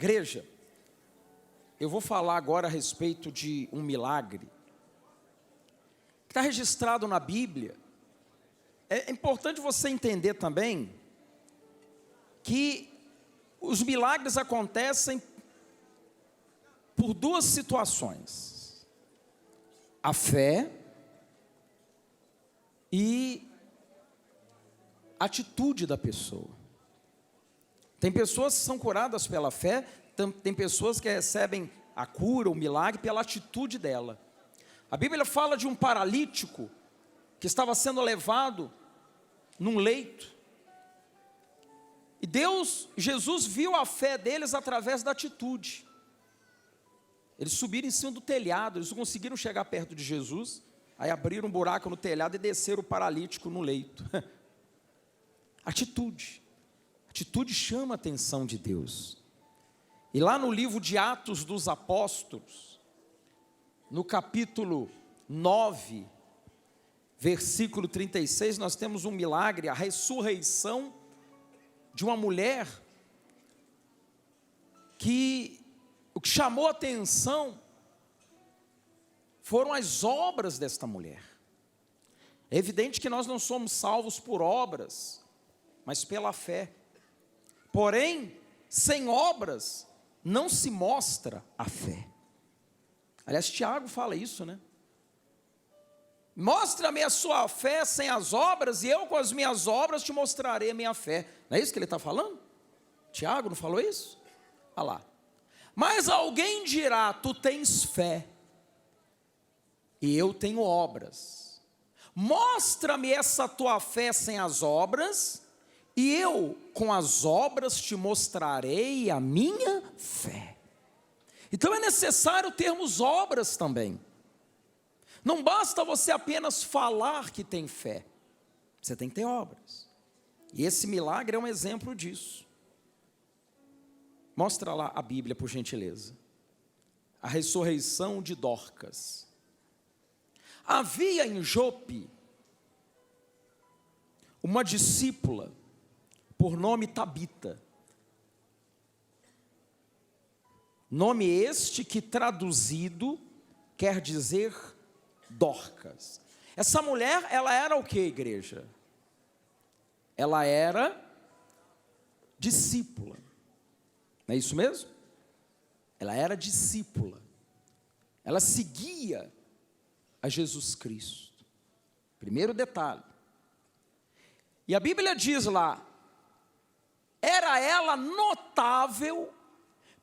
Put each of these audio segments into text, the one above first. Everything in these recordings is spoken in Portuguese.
Igreja, eu vou falar agora a respeito de um milagre que está registrado na Bíblia. É importante você entender também que os milagres acontecem por duas situações: a fé e a atitude da pessoa. Tem pessoas que são curadas pela fé, tem pessoas que recebem a cura, o milagre, pela atitude dela. A Bíblia fala de um paralítico que estava sendo levado num leito. E Jesus viu a fé deles através da atitude. Eles subiram em cima do telhado, eles não conseguiram chegar perto de Jesus, aí abriram um buraco no telhado e desceram o paralítico no leito. Atitude. Atitude chama a atenção de Deus. E lá no livro de Atos dos Apóstolos, no capítulo 9, versículo 36, nós temos um milagre, a ressurreição de uma mulher que o que chamou a atenção foram as obras desta mulher. É evidente que nós não somos salvos por obras, mas pela fé. Porém, sem obras não se mostra a fé. Aliás, Tiago fala isso, né? Mostra-me a sua fé sem as obras, e eu com as minhas obras te mostrarei a minha fé. Não é isso que ele está falando? Tiago não falou isso? Olha lá. Mas alguém dirá: tu tens fé, e eu tenho obras. Mostra-me essa tua fé sem as obras, e eu com as obras te mostrarei a minha fé. Então é necessário termos obras também. Não basta você apenas falar que tem fé, você tem que ter obras. E esse milagre é um exemplo disso. Mostra lá a Bíblia, por gentileza. A ressurreição de Dorcas. Havia em Jope uma discípula por nome Tabita. Nome este que traduzido quer dizer Dorcas. Essa mulher, ela era o que, igreja? Ela era discípula. Não é isso mesmo? Ela era discípula. Ela seguia a Jesus Cristo. Primeiro detalhe. E a Bíblia diz lá: era ela notável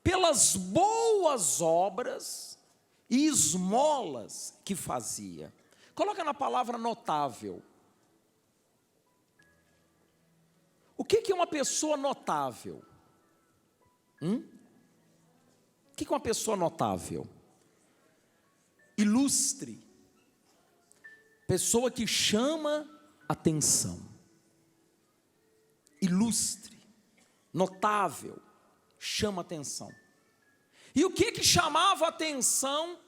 pelas boas obras e esmolas que fazia. Coloca na palavra notável. O que é uma pessoa notável? O que é uma pessoa notável? Ilustre. Pessoa que chama atenção. Ilustre. Notável. Chama atenção. E o que chamava atenção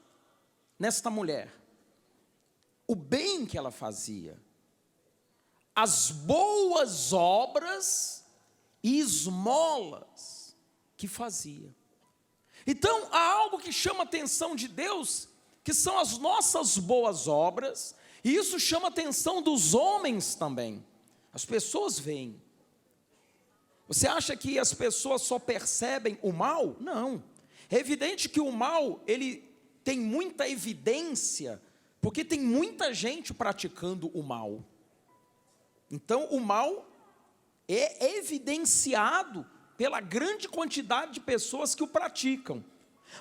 nesta mulher? O bem que ela fazia, as boas obras e esmolas que fazia. Então há algo que chama a atenção de Deus, que são as nossas boas obras, e isso chama a atenção dos homens também. As pessoas veem. Você acha que as pessoas só percebem o mal? Não. É evidente que o mal, ele tem muita evidência, porque tem muita gente praticando o mal. Então, o mal é evidenciado pela grande quantidade de pessoas que o praticam.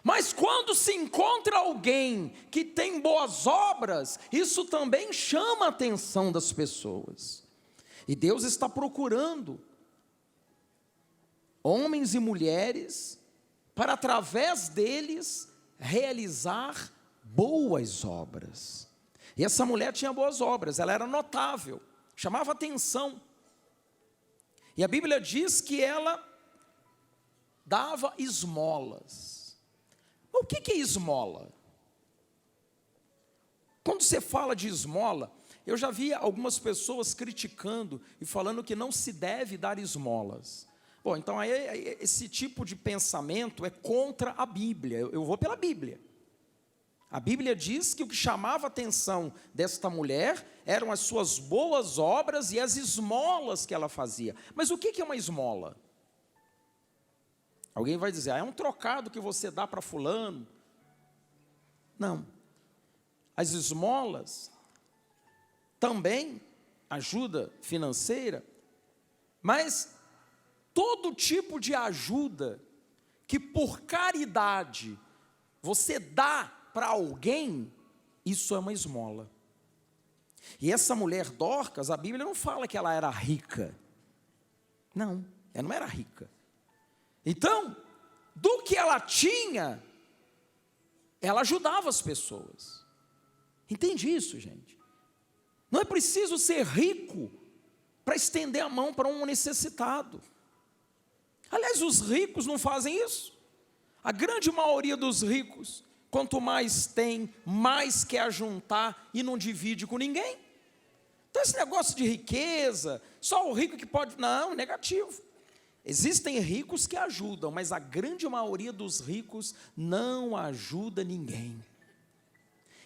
Mas quando se encontra alguém que tem boas obras, isso também chama a atenção das pessoas. E Deus está procurando homens e mulheres para, através deles, realizar boas obras. E essa mulher tinha boas obras, ela era notável, chamava atenção. E a Bíblia diz que ela dava esmolas. O que é esmola? Quando você fala de esmola, eu já vi algumas pessoas criticando e falando que não se deve dar esmolas. Bom, então esse tipo de pensamento é contra a Bíblia. Eu vou pela Bíblia. A Bíblia diz que o que chamava a atenção desta mulher eram as suas boas obras e as esmolas que ela fazia. Mas o que é uma esmola? Alguém vai dizer, é um trocado que você dá para fulano. Não. As esmolas também, ajuda financeira, mas todo tipo de ajuda que por caridade você dá para alguém, isso é uma esmola. E essa mulher Dorcas, a Bíblia não fala que ela era rica. Não, ela não era rica. Então, do que ela tinha, ela ajudava as pessoas. Entende isso, gente? Não é preciso ser rico para estender a mão para um necessitado. Aliás, os ricos não fazem isso. A grande maioria dos ricos, quanto mais tem, mais quer ajuntar e não divide com ninguém. Então esse negócio de riqueza, só o rico que pode... Não, negativo. Existem ricos que ajudam, mas a grande maioria dos ricos não ajuda ninguém.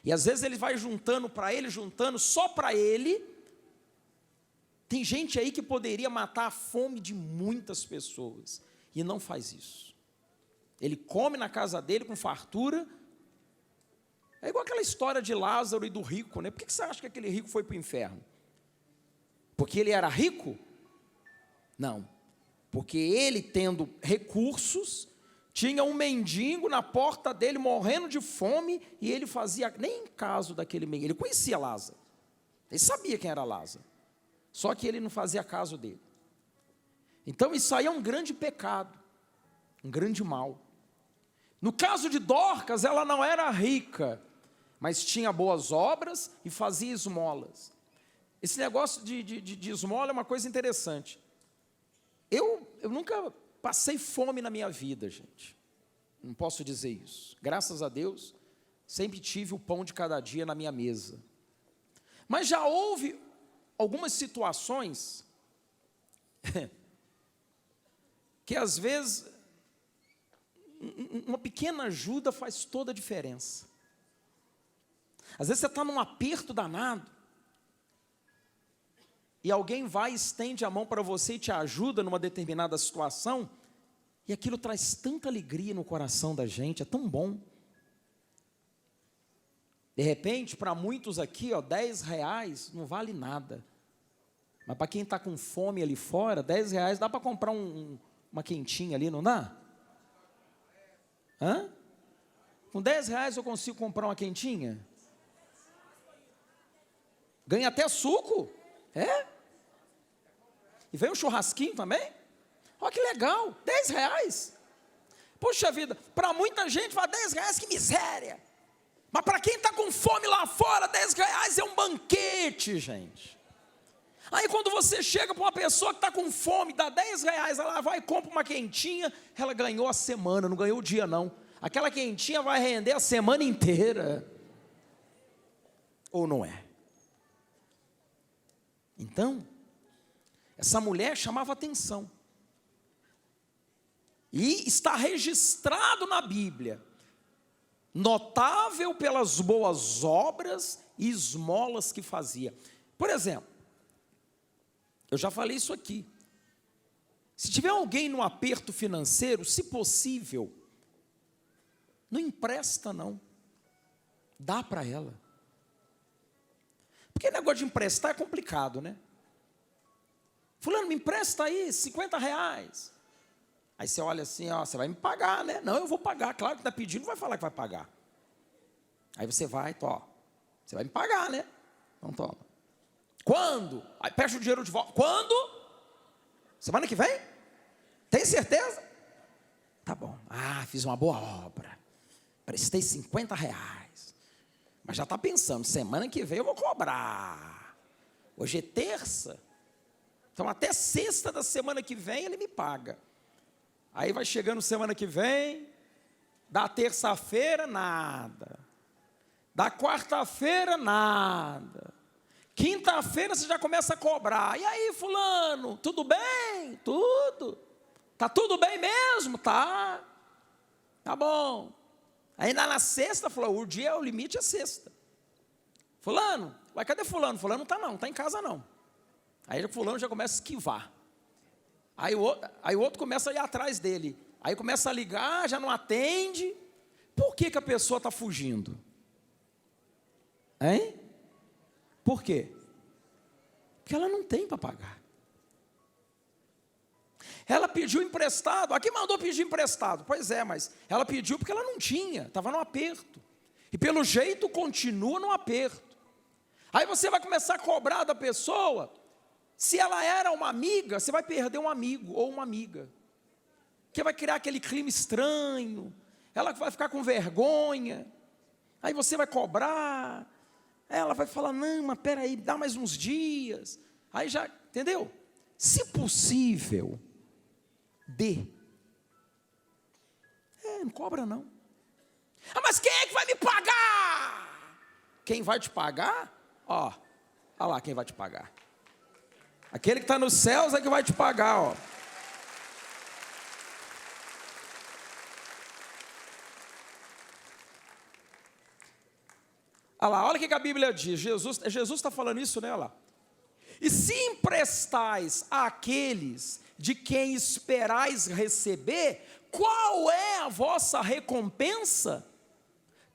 E às vezes ele vai juntando para ele, juntando só para ele. Tem gente aí que poderia matar a fome de muitas pessoas e não faz isso. Ele come na casa dele com fartura. É igual aquela história de Lázaro e do rico, né? Por que você acha que aquele rico foi para o inferno? Porque ele era rico? Não. Porque ele, tendo recursos, tinha um mendigo na porta dele morrendo de fome e ele fazia nem caso daquele mendigo. Ele conhecia Lázaro. Ele sabia quem era Lázaro. Só que ele não fazia caso dele. Então isso aí é um grande pecado, um grande mal. No caso de Dorcas, ela não era rica, mas tinha boas obras e fazia esmolas. Esse negócio de esmola é uma coisa interessante. Eu nunca passei fome na minha vida, gente. Não posso dizer isso. Graças a Deus, sempre tive o pão de cada dia na minha mesa. Mas já houve algumas situações que às vezes uma pequena ajuda faz toda a diferença. Às vezes você está num aperto danado e alguém vai e estende a mão para você e te ajuda numa determinada situação, e aquilo traz tanta alegria no coração da gente, é tão bom. De repente, para muitos aqui, R$10 não vale nada. Mas para quem está com fome ali fora, R$10 dá para comprar uma quentinha ali, não dá? Hã? Com R$10 eu consigo comprar uma quentinha? Ganha até suco? É? E vem um churrasquinho também? Olha que legal, R$10. Puxa vida, para muita gente fala R$10, que miséria. Mas para quem está com fome lá fora, R$10 é um banquete, gente. Aí quando você chega para uma pessoa que está com fome, dá R$10, ela vai e compra uma quentinha, ela ganhou a semana, não ganhou o dia não. Aquela quentinha vai render a semana inteira. Ou não é? Então, essa mulher chamava atenção. E está registrado na Bíblia, notável pelas boas obras e esmolas que fazia. Por exemplo, eu já falei isso aqui. Se tiver alguém num aperto financeiro, se possível, não empresta não. Dá para ela. Porque negócio de emprestar é complicado, né? Fulano, me empresta aí R$50. Aí você olha assim, você vai me pagar, né? Não, eu vou pagar, claro que está pedindo, não vai falar que vai pagar. Aí você vai, você vai me pagar, né? Então toma. Quando? Aí pede o dinheiro de volta. Quando? Semana que vem? Tem certeza? Tá bom. Fiz uma boa obra. Prestei R$50. Mas já está pensando, semana que vem eu vou cobrar. Hoje é terça. Então até sexta da semana que vem ele me paga. Aí vai chegando semana que vem, da terça-feira, nada. Da quarta-feira, nada. Quinta-feira você já começa a cobrar. E aí, fulano, tudo bem? Tudo. Tá tudo bem mesmo? Tá bom. Ainda na sexta, falou, o dia, o limite é sexta. Fulano, vai, cadê fulano? Fulano não está em casa não. Aí o fulano já começa a esquivar. Aí o outro começa a ir atrás dele. Aí começa a ligar, já não atende. Por que a pessoa está fugindo? Hein? Por quê? Porque ela não tem para pagar. Ela pediu emprestado. Aqui mandou pedir emprestado. Pois é, mas ela pediu porque ela não tinha. Estava no aperto. E pelo jeito continua no aperto. Aí você vai começar a cobrar da pessoa. Se ela era uma amiga, você vai perder um amigo ou uma amiga. Que vai criar aquele clima estranho. Ela vai ficar com vergonha. Aí você vai cobrar. Ela vai falar, não, mas peraí, dá mais uns dias. Aí já, entendeu? Se possível, dê. Não cobra não. Ah, mas quem é que vai me pagar? Quem vai te pagar? Olha lá quem vai te pagar. Aquele que está nos céus é que vai te pagar, ó. Olha lá, olha o que a Bíblia diz. Jesus está falando isso, né? Olha lá. E se emprestais àqueles de quem esperais receber, qual é a vossa recompensa?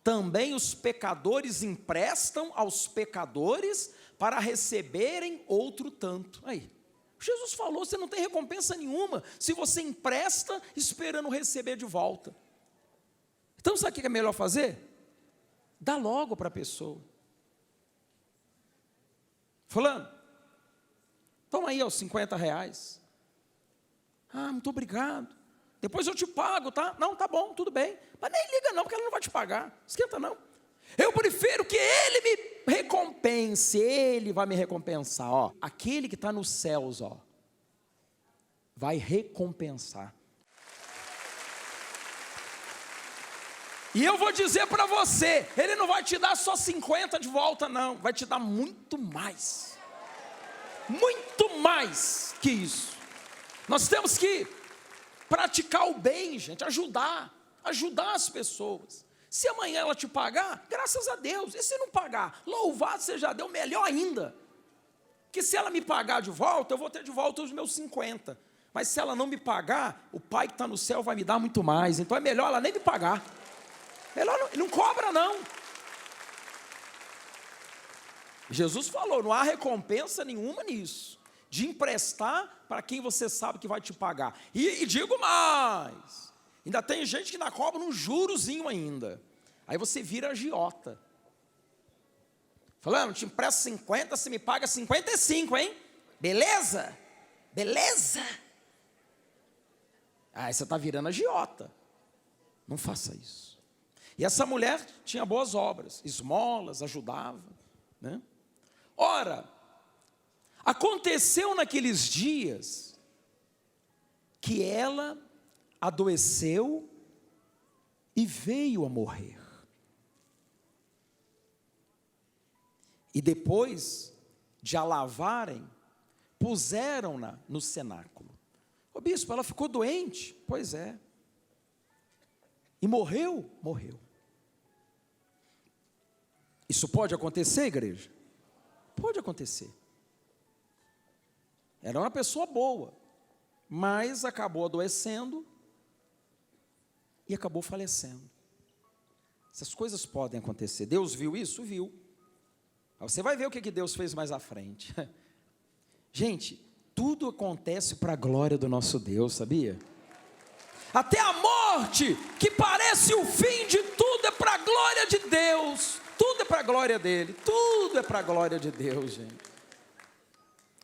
Também os pecadores emprestam aos pecadores para receberem outro tanto. Aí, Jesus falou, você não tem recompensa nenhuma se você empresta esperando receber de volta. Então sabe o que é melhor fazer? Dá logo para a pessoa. Fulano, toma aí os R$50. Muito obrigado. Depois eu te pago, tá? Não, tá bom, tudo bem. Mas nem liga não, porque ela não vai te pagar. Esquenta não. Eu prefiro que ele me recompense. Ele vai me recompensar, ó. Aquele que está nos céus, ó, vai recompensar. E eu vou dizer para você, ele não vai te dar só 50 de volta não, vai te dar muito mais que isso. Nós temos que praticar o bem, gente, ajudar as pessoas. Se amanhã ela te pagar, graças a Deus. E se não pagar, louvado seja Deus, melhor ainda. Que se ela me pagar de volta, eu vou ter de volta os meus 50. Mas se ela não me pagar, o Pai que está no céu vai me dar muito mais. Então é melhor ela nem me pagar. Melhor não cobra não. Jesus falou, não há recompensa nenhuma nisso. De emprestar para quem você sabe que vai te pagar. E digo mais, ainda tem gente que ainda cobra um jurozinho ainda. Aí você vira agiota. Falando, te empresto 50, você me paga 55, hein? Beleza? Aí você está virando agiota. Não faça isso. E essa mulher tinha boas obras, esmolas, ajudava, né? Ora, aconteceu naqueles dias que ela adoeceu e veio a morrer. E depois de a lavarem, puseram-na no cenáculo. Ô bispo, ela ficou doente? Pois é. E morreu? Morreu. Isso pode acontecer, igreja? Pode acontecer. Era uma pessoa boa, mas acabou adoecendo e acabou falecendo. Essas coisas podem acontecer. Deus viu isso? Viu. Você vai ver o que Deus fez mais à frente. Gente, tudo acontece para a glória do nosso Deus, sabia? Até a morte, que parece o fim de tudo, é para a glória de Deus. Tudo é para a glória dele. Tudo é para a glória de Deus, gente.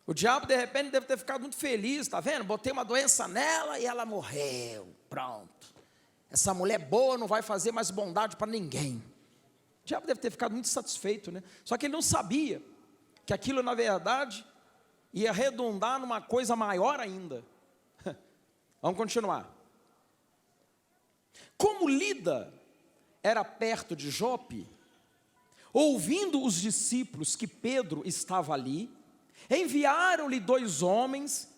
O diabo, de repente, deve ter ficado muito feliz, está vendo? Botei uma doença nela e ela morreu. Pronto. Essa mulher boa não vai fazer mais bondade para ninguém. O diabo deve ter ficado muito satisfeito, né? Só que ele não sabia que aquilo, na verdade, ia redundar numa coisa maior ainda. Vamos continuar. Como Lida era perto de Jope, ouvindo os discípulos que Pedro estava ali, enviaram-lhe 2 homens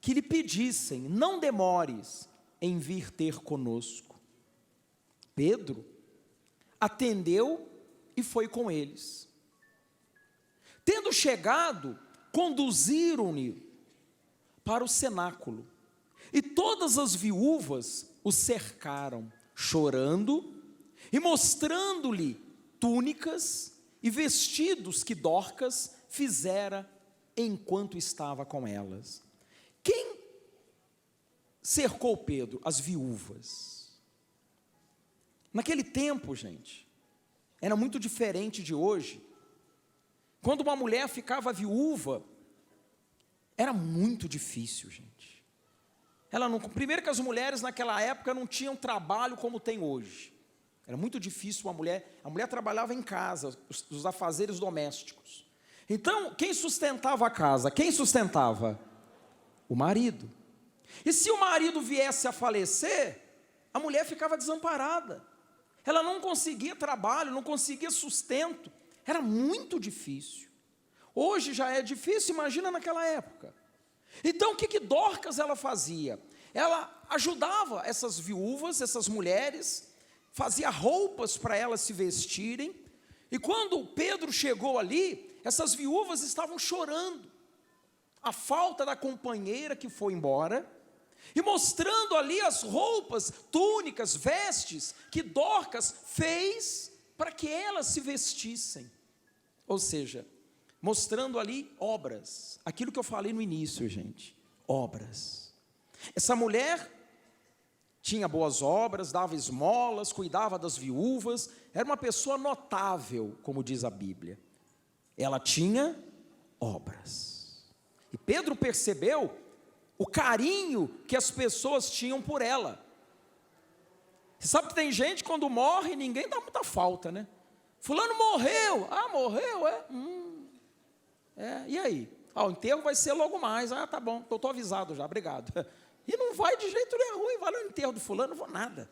que lhe pedissem: não demores em vir ter conosco. Pedro atendeu e foi com eles. Tendo chegado, conduziram-no para o cenáculo, e todas as viúvas o cercaram, chorando e mostrando-lhe túnicas e vestidos que Dorcas fizera enquanto estava com elas. Quem cercou Pedro? As viúvas. Naquele tempo, gente, era muito diferente de hoje. Quando uma mulher ficava viúva, era muito difícil, gente. Primeiro que as mulheres naquela época não tinham trabalho como tem hoje. Era muito difícil a mulher trabalhava em casa, os afazeres domésticos. Então, quem sustentava a casa? Quem sustentava? O marido. E se o marido viesse a falecer, a mulher ficava desamparada. Ela não conseguia trabalho, não conseguia sustento. Era muito difícil. Hoje já é difícil, imagina naquela época. Então, o que Dorcas ela fazia? Ela ajudava essas viúvas, essas mulheres, fazia roupas para elas se vestirem. E quando Pedro chegou ali, essas viúvas estavam chorando a falta da companheira que foi embora, e mostrando ali as roupas, túnicas, vestes que Dorcas fez para que elas se vestissem. Ou seja, mostrando ali obras, aquilo que eu falei no início, gente, obras. Essa mulher tinha boas obras, dava esmolas, cuidava das viúvas, era uma pessoa notável, como diz a Bíblia. Ela tinha obras. E Pedro percebeu o carinho que as pessoas tinham por ela. Você sabe que tem gente quando morre, ninguém dá muita falta, né? Fulano morreu, morreu, e aí? O enterro vai ser logo mais, tá bom, estou avisado já, obrigado. E não vai de jeito nenhum, vai no enterro do fulano, não vou nada.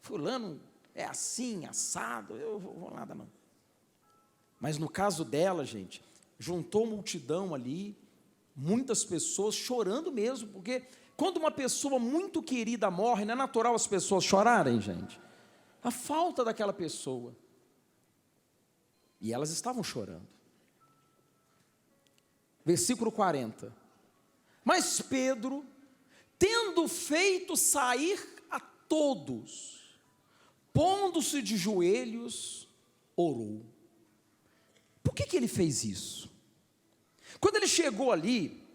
Fulano é assim, assado, eu não vou nada não. Mas no caso dela, gente, juntou multidão ali, muitas pessoas chorando mesmo, porque quando uma pessoa muito querida morre, não é natural as pessoas chorarem, gente? A falta daquela pessoa. E elas estavam chorando. Versículo 40. Mas Pedro, tendo feito sair a todos, pondo-se de joelhos, orou. Por que ele fez isso? Quando ele chegou ali,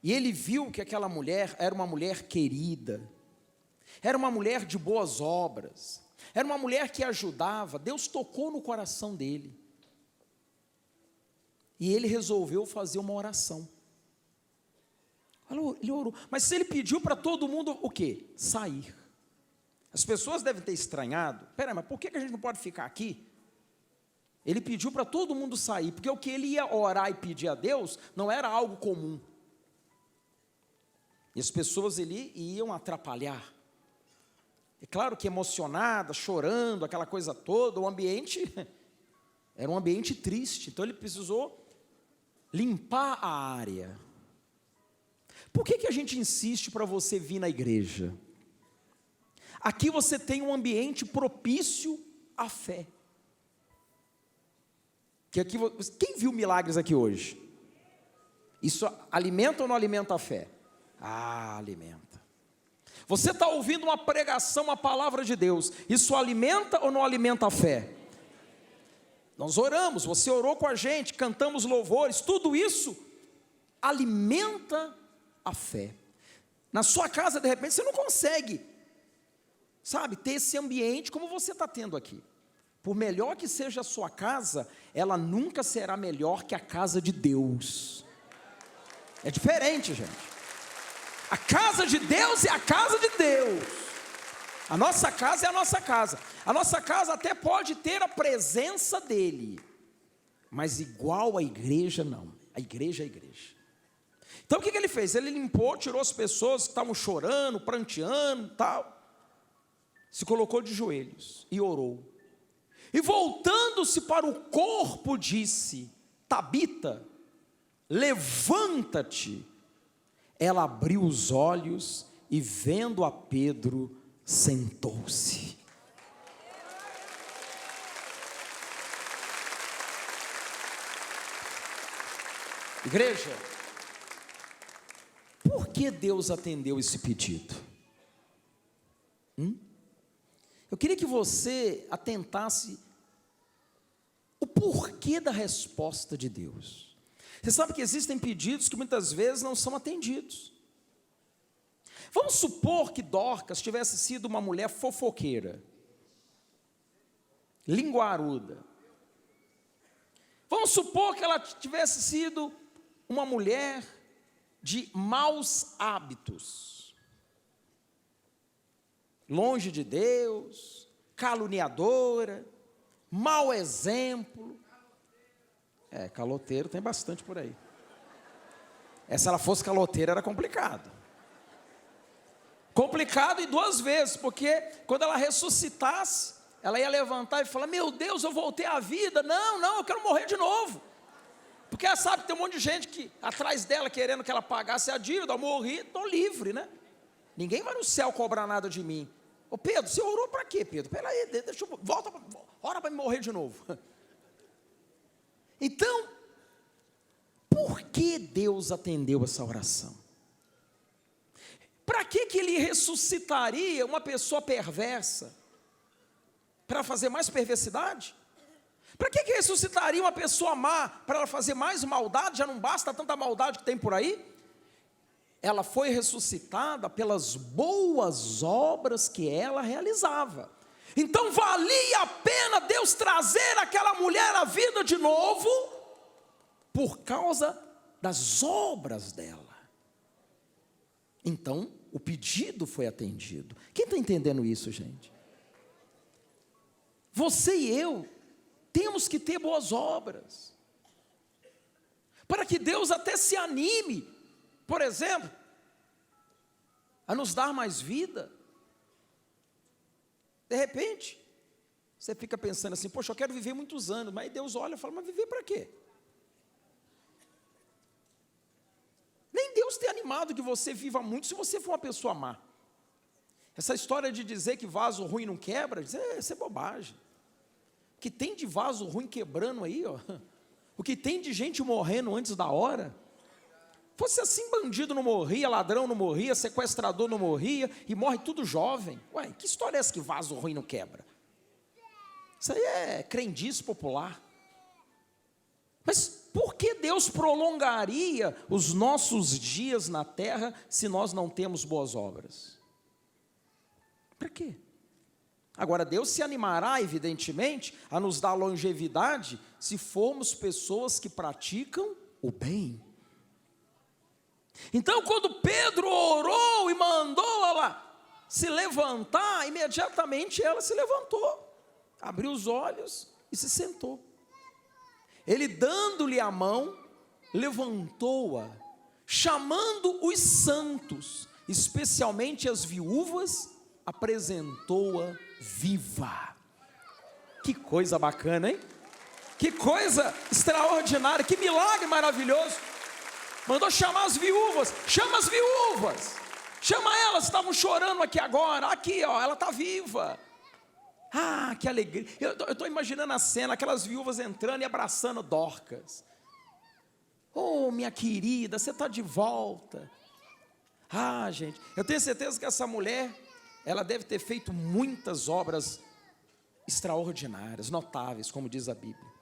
e ele viu que aquela mulher era uma mulher querida, era uma mulher de boas obras, era uma mulher que ajudava, Deus tocou no coração dele. E ele resolveu fazer uma oração. Ele orou. Mas se ele pediu para todo mundo o quê? Sair. As pessoas devem ter estranhado. Mas por que a gente não pode ficar aqui? Ele pediu para todo mundo sair, porque o que ele ia orar e pedir a Deus não era algo comum. E as pessoas ali iam atrapalhar. É claro que emocionada, chorando, aquela coisa toda, o ambiente era um ambiente triste. Então ele precisou limpar a área. Por que a gente insiste para você vir na igreja? Aqui você tem um ambiente propício à fé. Quem viu milagres aqui hoje? Isso alimenta ou não alimenta a fé? Alimenta. Você está ouvindo uma pregação, uma palavra de Deus, isso alimenta ou não alimenta a fé? Nós oramos, você orou com a gente, cantamos louvores, tudo isso alimenta a fé. Na sua casa, de repente, você não consegue, ter esse ambiente como você está tendo aqui. Por melhor que seja a sua casa, ela nunca será melhor que a casa de Deus. É diferente, gente. A casa de Deus é a casa de Deus. A nossa casa é a nossa casa. A nossa casa até pode ter a presença dele, mas igual a igreja, não. A igreja é a igreja. Então o que ele fez? Ele limpou, tirou as pessoas que estavam chorando, pranteando, tal. Se colocou de joelhos e orou. E voltando-se para o corpo, disse: Tabita, levanta-te. Ela abriu os olhos e, vendo a Pedro, sentou-se. Igreja, por que Deus atendeu esse pedido? Eu queria que você atentasse o porquê da resposta de Deus. Você sabe que existem pedidos que muitas vezes não são atendidos. Vamos supor que Dorcas tivesse sido uma mulher fofoqueira, linguaruda. Vamos supor que ela tivesse sido uma mulher de maus hábitos, longe de Deus, caluniadora, mau exemplo. Caloteiro tem bastante por aí. Se ela fosse caloteira era complicado. Complicado e duas vezes, porque quando ela ressuscitasse, ela ia levantar e falar: meu Deus, eu voltei à vida. Não, eu quero morrer de novo. Porque ela sabe que tem um monte de gente que atrás dela querendo que ela pagasse a dívida. Eu morri, estou livre, né? Ninguém vai no céu cobrar nada de mim. Ô Pedro, você orou para quê, Pedro? Peraí, ora para me morrer de novo. Então, por que Deus atendeu essa oração? Para que ele ressuscitaria uma pessoa perversa? Para fazer mais perversidade? Para que ressuscitaria uma pessoa má? Para ela fazer mais maldade? Já não basta tanta maldade que tem por aí? Ela foi ressuscitada pelas boas obras que ela realizava. Então valia a pena Deus trazer aquela mulher à vida de novo, por causa das obras dela. Então o pedido foi atendido. Quem está entendendo isso, gente? Você e eu temos que ter boas obras, para que Deus até se anime, por exemplo, a nos dar mais vida. De repente, você fica pensando assim: poxa, eu quero viver muitos anos. Mas Deus olha e fala: mas viver para quê? Nem Deus tem animado que você viva muito se você for uma pessoa má. Essa história de dizer que vaso ruim não quebra, isso é bobagem. O que tem de vaso ruim quebrando aí, ó, o que tem de gente morrendo antes da hora. Fosse assim, bandido não morria, ladrão não morria, sequestrador não morria, e morre tudo jovem. Ué, que história é essa que vaso ruim não quebra? Isso aí é crendice popular. Mas por que Deus prolongaria os nossos dias na terra se nós não temos boas obras? Para quê? Agora, Deus se animará, evidentemente, a nos dar longevidade se formos pessoas que praticam o bem. Então, quando Pedro orou e mandou ela se levantar, imediatamente ela se levantou, abriu os olhos e se sentou. Ele, dando-lhe a mão, levantou-a, chamando os santos, especialmente as viúvas, apresentou-a viva. Que coisa bacana, hein? Que coisa extraordinária, que milagre maravilhoso. Mandou chamar as viúvas. Chama as viúvas, chama elas, estavam chorando aqui agora. Aqui, ó, ela está viva. Ah, que alegria. Eu estou imaginando a cena, aquelas viúvas entrando e abraçando Dorcas. Oh, minha querida, você está de volta. Ah, gente, eu tenho certeza que essa mulher, ela deve ter feito muitas obras extraordinárias, notáveis, como diz a Bíblia.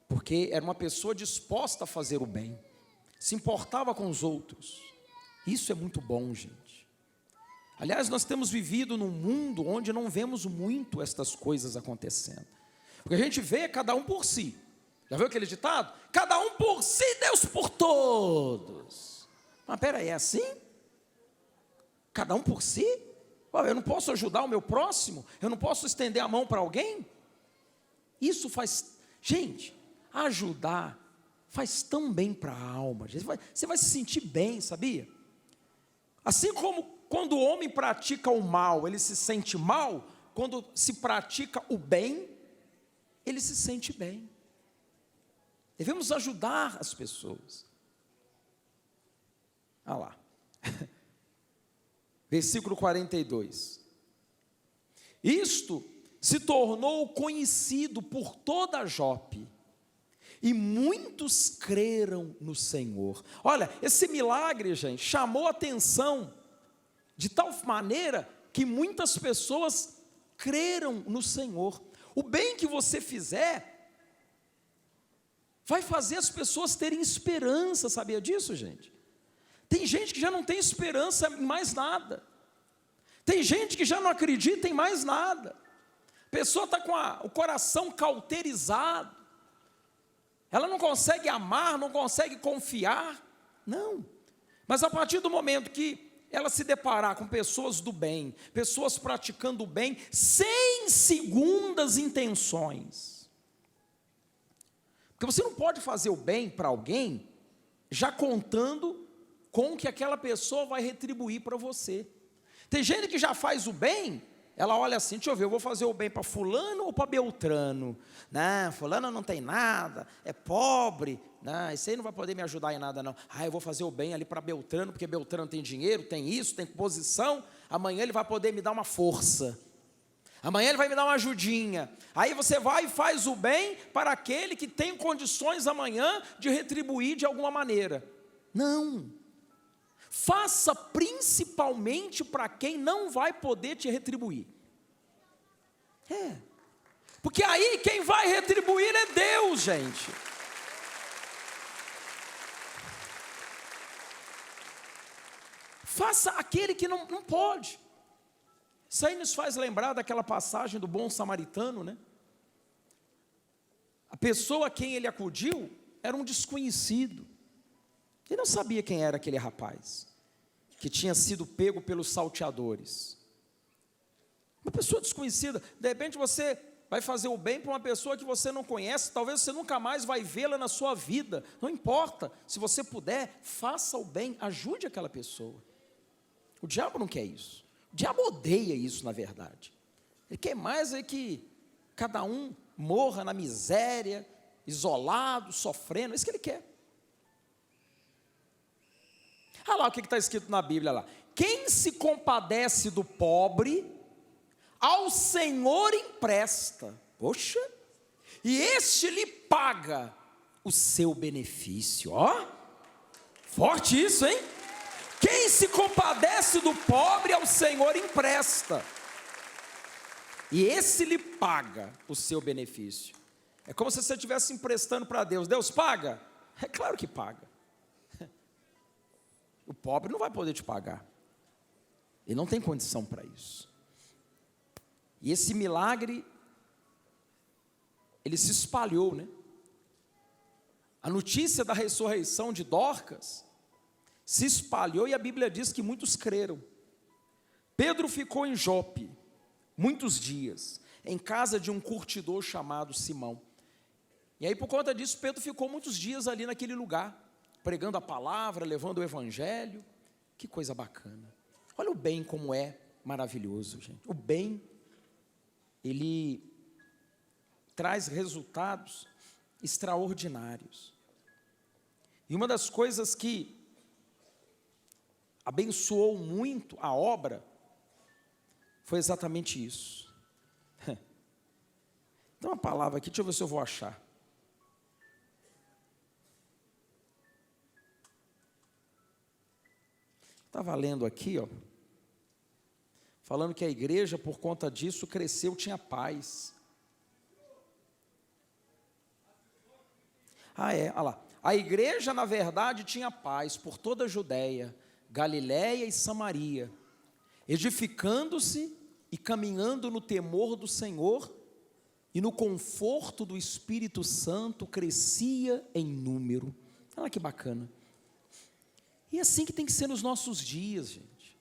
Porque era uma pessoa disposta a fazer o bem, se importava com os outros. Isso é muito bom, gente. Aliás, nós temos vivido num mundo onde não vemos muito estas coisas acontecendo. Porque a gente vê cada um por si. Já viu aquele ditado? Cada um por si, Deus por todos. Mas peraí, é assim? Cada um por si? Eu não posso ajudar o meu próximo? Eu não posso estender a mão para alguém? Isso faz... Gente, ajudar faz tão bem para a alma. Você vai se sentir bem, sabia? Assim como quando o homem pratica o mal, ele se sente mal, quando se pratica o bem, ele se sente bem. Devemos ajudar as pessoas. Olha lá. Versículo 42. Isto se tornou conhecido por toda Jope, e muitos creram no Senhor. Olha, esse milagre, gente, chamou a atenção de tal maneira que muitas pessoas creram no Senhor. O bem que você fizer vai fazer as pessoas terem esperança, sabia disso, gente? Tem gente que já não tem esperança em mais nada. Tem gente que já não acredita em mais nada. A pessoa está com o coração cauterizado. Ela não consegue amar, não consegue confiar. Não. Mas a partir do momento que ela se deparar com pessoas do bem, pessoas praticando o bem, sem segundas intenções. Porque você não pode fazer o bem para alguém, já contando com que aquela pessoa vai retribuir para você. Tem gente que já faz o bem, ela olha assim, deixa eu ver, eu vou fazer o bem para fulano ou para Beltrano? Não, fulano não tem nada, é pobre, não, esse aí não vai poder me ajudar em nada não. Eu vou fazer o bem ali para Beltrano, porque Beltrano tem dinheiro, tem isso, tem posição, amanhã ele vai poder me dar uma força, amanhã ele vai me dar uma ajudinha. Aí você vai e faz o bem para aquele que tem condições amanhã de retribuir de alguma maneira. Não. Faça principalmente para quem não vai poder te retribuir. Porque aí quem vai retribuir é Deus, gente. Faça aquele que não pode. Isso aí nos faz lembrar daquela passagem do bom samaritano, né? A pessoa a quem ele acudiu era um desconhecido. Ele não sabia quem era aquele rapaz, que tinha sido pego pelos salteadores. Uma pessoa desconhecida. De repente você vai fazer o bem para uma pessoa que você não conhece, talvez você nunca mais vai vê-la na sua vida. Não importa, se você puder, faça o bem, ajude aquela pessoa. O diabo não quer isso. O diabo odeia isso, na verdade. Ele quer mais que cada um morra na miséria, isolado, sofrendo, é isso que ele quer. Olha lá o que está escrito na Bíblia lá. Quem se compadece do pobre, ao Senhor empresta. Poxa, e este lhe paga o seu benefício. Ó, forte isso, hein? Quem se compadece do pobre, ao Senhor empresta. E esse lhe paga o seu benefício. É como se você estivesse emprestando para Deus. Deus paga? É claro que paga. O pobre não vai poder te pagar. Ele não tem condição para isso. E esse milagre, ele se espalhou, né? A notícia da ressurreição de Dorcas se espalhou e a Bíblia diz que muitos creram. Pedro ficou em Jope muitos dias, em casa de um curtidor chamado Simão. E aí por conta disso, Pedro ficou muitos dias ali naquele lugar, pregando a palavra, levando o evangelho. Que coisa bacana. Olha o bem como é maravilhoso, gente. O bem, ele traz resultados extraordinários. E uma das coisas que abençoou muito a obra foi exatamente isso. Tem uma palavra aqui, deixa eu ver se eu vou achar. Estava lendo aqui, falando que a igreja, por conta disso, cresceu, tinha paz. Olha lá. A igreja, na verdade, tinha paz por toda a Judéia, Galiléia e Samaria, edificando-se e caminhando no temor do Senhor, e no conforto do Espírito Santo crescia em número. Olha que bacana. E é assim que tem que ser nos nossos dias, gente.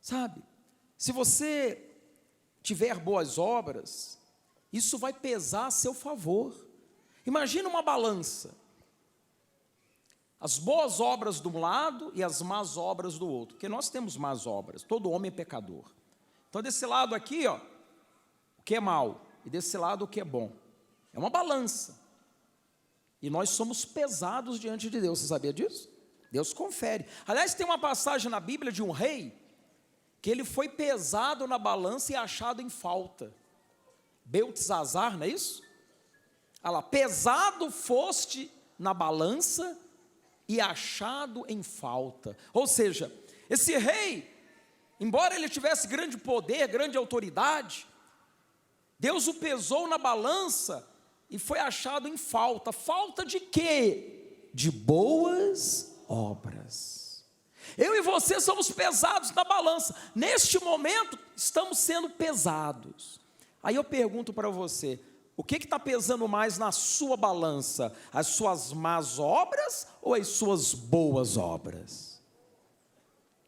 Sabe? Se você tiver boas obras, isso vai pesar a seu favor. Imagina uma balança. As boas obras de um lado e as más obras do outro. Porque nós temos más obras, todo homem é pecador. Então desse lado aqui, o que é mal, e desse lado o que é bom. É uma balança. E nós somos pesados diante de Deus, você sabia disso? Deus confere. Aliás, tem uma passagem na Bíblia de um rei, que ele foi pesado na balança e achado em falta. Beltesazar, não é isso? Olha lá, pesado foste na balança e achado em falta. Ou seja, esse rei, embora ele tivesse grande poder, grande autoridade, Deus o pesou na balança e foi achado em falta. Falta de quê? De boas obras. Eu e você somos pesados na balança. Neste momento, estamos sendo pesados. Aí eu pergunto para você, o que está pesando mais na sua balança? As suas más obras ou as suas boas obras?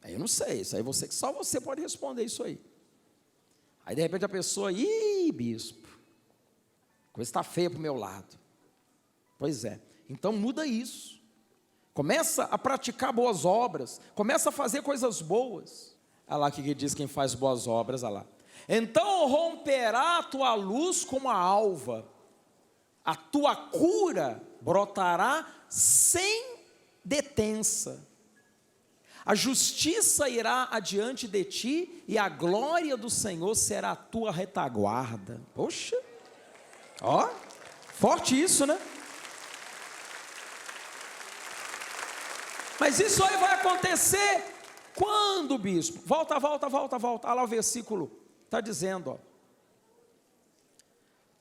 Aí eu não sei, isso aí só você pode responder isso aí. Aí de repente a pessoa, bispo, a coisa está feia para o meu lado. Pois é, então muda isso. Começa a praticar boas obras, começa a fazer coisas boas. Olha lá o que diz quem faz boas obras, olha lá. Então romperá a tua luz como a alva, a tua cura brotará sem detença. A justiça irá adiante de ti, e a glória do Senhor será a tua retaguarda. Poxa, ó, forte isso, né? Mas isso aí vai acontecer quando, bispo? Volta. Olha lá o versículo, está dizendo, ó.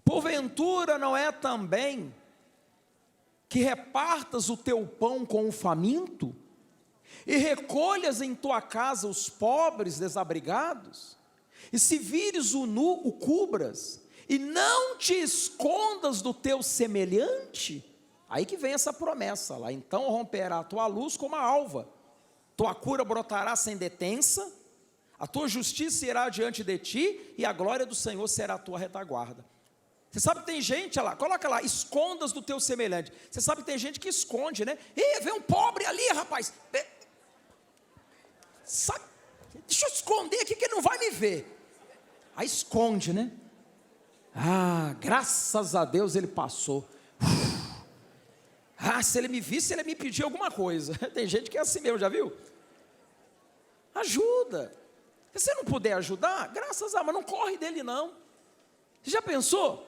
Porventura não é também que repartas o teu pão com o faminto, e recolhas em tua casa os pobres desabrigados, e se vires o nu, o cubras, e não te escondas do teu semelhante? Aí que vem essa promessa lá, então romperá a tua luz como a alva, tua cura brotará sem detença, a tua justiça irá diante de ti, e a glória do Senhor será a tua retaguarda. Você sabe que tem gente, olha lá, coloca lá, escondas do teu semelhante. Você sabe que tem gente que esconde, né? Vem um pobre ali, rapaz. Sabe, deixa eu esconder aqui que ele não vai me ver. Aí esconde, né? Graças a Deus ele passou. Se ele me visse, ele me pedir alguma coisa. Tem gente que é assim mesmo, já viu? Ajuda. Se você não puder ajudar, graças a Deus, mas não corre dele não. Você já pensou?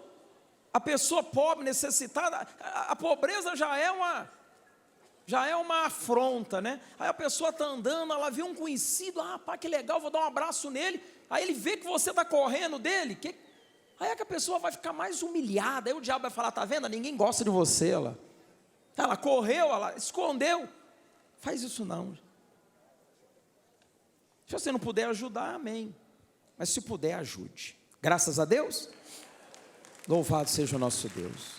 A pessoa pobre, necessitada, a pobreza já é uma afronta, né? Aí a pessoa está andando, ela vê um conhecido, pá, que legal, vou dar um abraço nele. Aí ele vê que você está correndo dele, aí é que a pessoa vai ficar mais humilhada. Aí o diabo vai falar, está vendo? Ninguém gosta de você, ela correu, ela escondeu. Faz isso não. Se você não puder ajudar, amém. Mas se puder, ajude. Graças a Deus. Louvado seja o nosso Deus.